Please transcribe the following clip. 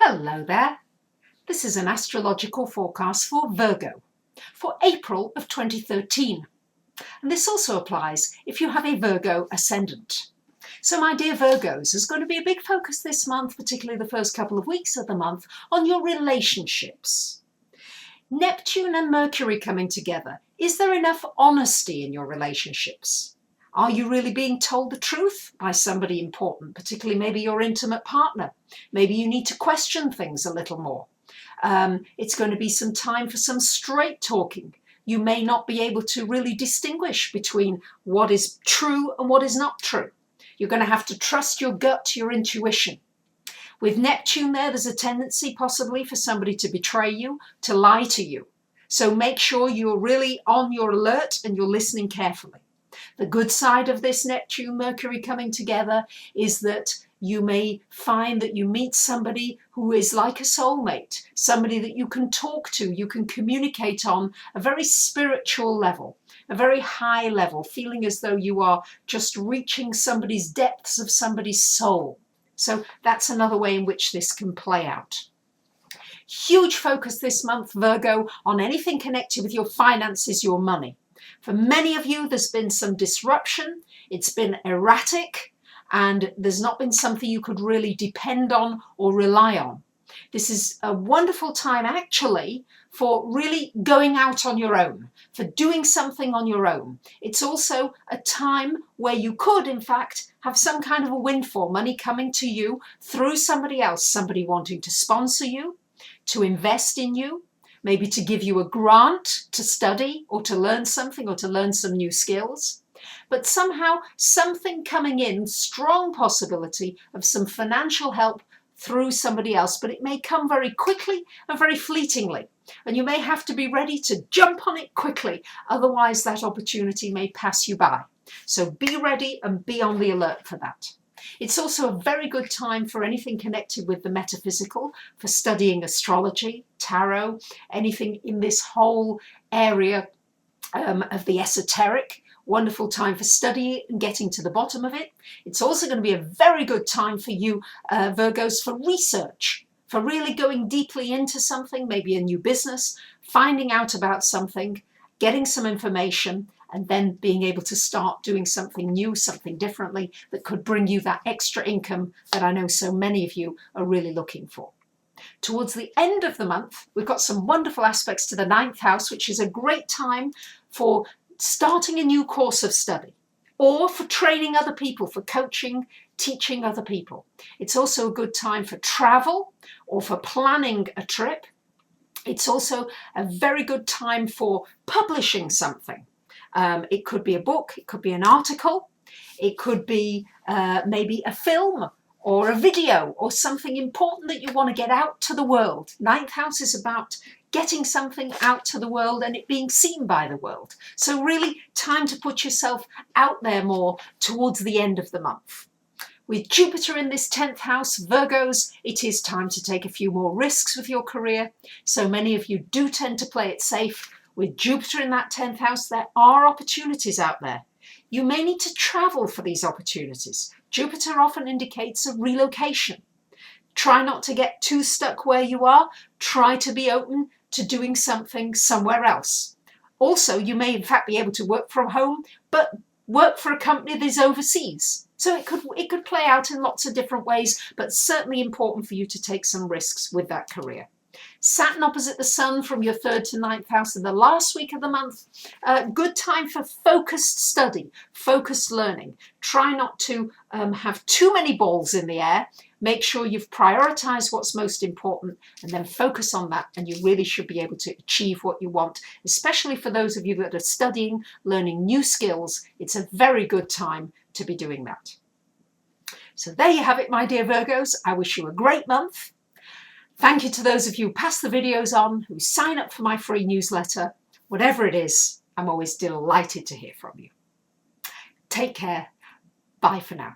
Hello there. This is an astrological forecast for Virgo for April of 2013. And this also applies if you have a Virgo ascendant. So my dear Virgos, there's going to be a big focus this month, particularly the first couple of weeks of the month, on your relationships. Neptune and Mercury coming together. Is there enough honesty in your relationships? Are you really being told the truth by somebody important, particularly maybe your intimate partner? Maybe you need to question things a little more. It's going to be some time for some straight talking. You may not be able to really distinguish between what is true and what is not true. You're going to have to trust your gut, your intuition. With Neptune there's a tendency possibly for somebody to betray you, to lie to you. So make sure you're really on your alert and you're listening carefully. The good side of this Neptune-Mercury coming together is that you may find that you meet somebody who is like a soulmate, somebody that you can talk to, you can communicate on a very spiritual level, a very high level, feeling as though you are just reaching somebody's depths of somebody's soul. So that's another way in which this can play out. Huge focus this month, Virgo, on anything connected with your finances, your money. For many of you, there's been some disruption, it's been erratic, and there's not been something you could really depend on or rely on. This is a wonderful time actually for really going out on your own, for doing something on your own. It's also a time where you could, in fact, have some kind of a windfall, money coming to you through somebody else, somebody wanting to sponsor you, to invest in you, maybe to give you a grant to study or to learn something or to learn some new skills. But somehow something coming in, strong possibility of some financial help through somebody else, but it may come very quickly and very fleetingly. And you may have to be ready to jump on it quickly. Otherwise that opportunity may pass you by. So be ready and be on the alert for that. It's also a very good time for anything connected with the metaphysical, for studying astrology, tarot, anything in this whole area of the esoteric. Wonderful time for studying and getting to the bottom of it. It's also going to be a very good time for you, Virgos, for research, for really going deeply into something, maybe a new business, finding out about something, getting some information, and then being able to start doing something new, something differently that could bring you that extra income that I know so many of you are really looking for. Towards the end of the month, we've got some wonderful aspects to the 9th house, which is a great time for starting a new course of study or for training other people, for coaching, teaching other people. It's also a good time for travel or for planning a trip. It's also a very good time for publishing something. It could be a book, it could be an article, it could be maybe a film or a video or something important that you want to get out to the world. 9th house is about getting something out to the world and it being seen by the world. So really time to put yourself out there more towards the end of the month. With Jupiter in this 10th house, Virgos, it is time to take a few more risks with your career. So many of you do tend to play it safe. With Jupiter in that 10th house, there are opportunities out there. You may need to travel for these opportunities. Jupiter often indicates a relocation. Try not to get too stuck where you are. Try to be open to doing something somewhere else. Also, you may in fact be able to work from home, but work for a company that is overseas. So it could play out in lots of different ways, but certainly important for you to take some risks with that career. Saturn opposite the Sun from your 3rd to 9th house in the last week of the month. Good time for focused study, focused learning. Try not to have too many balls in the air. Make sure you've prioritized what's most important and then focus on that, and you really should be able to achieve what you want, especially for those of you that are studying, learning new skills. It's a very good time to be doing that. So there you have it, my dear Virgos. I wish you a great month. Thank you to those of you who pass the videos on, who sign up for my free newsletter. Whatever it is, I'm always delighted to hear from you. Take care. Bye for now.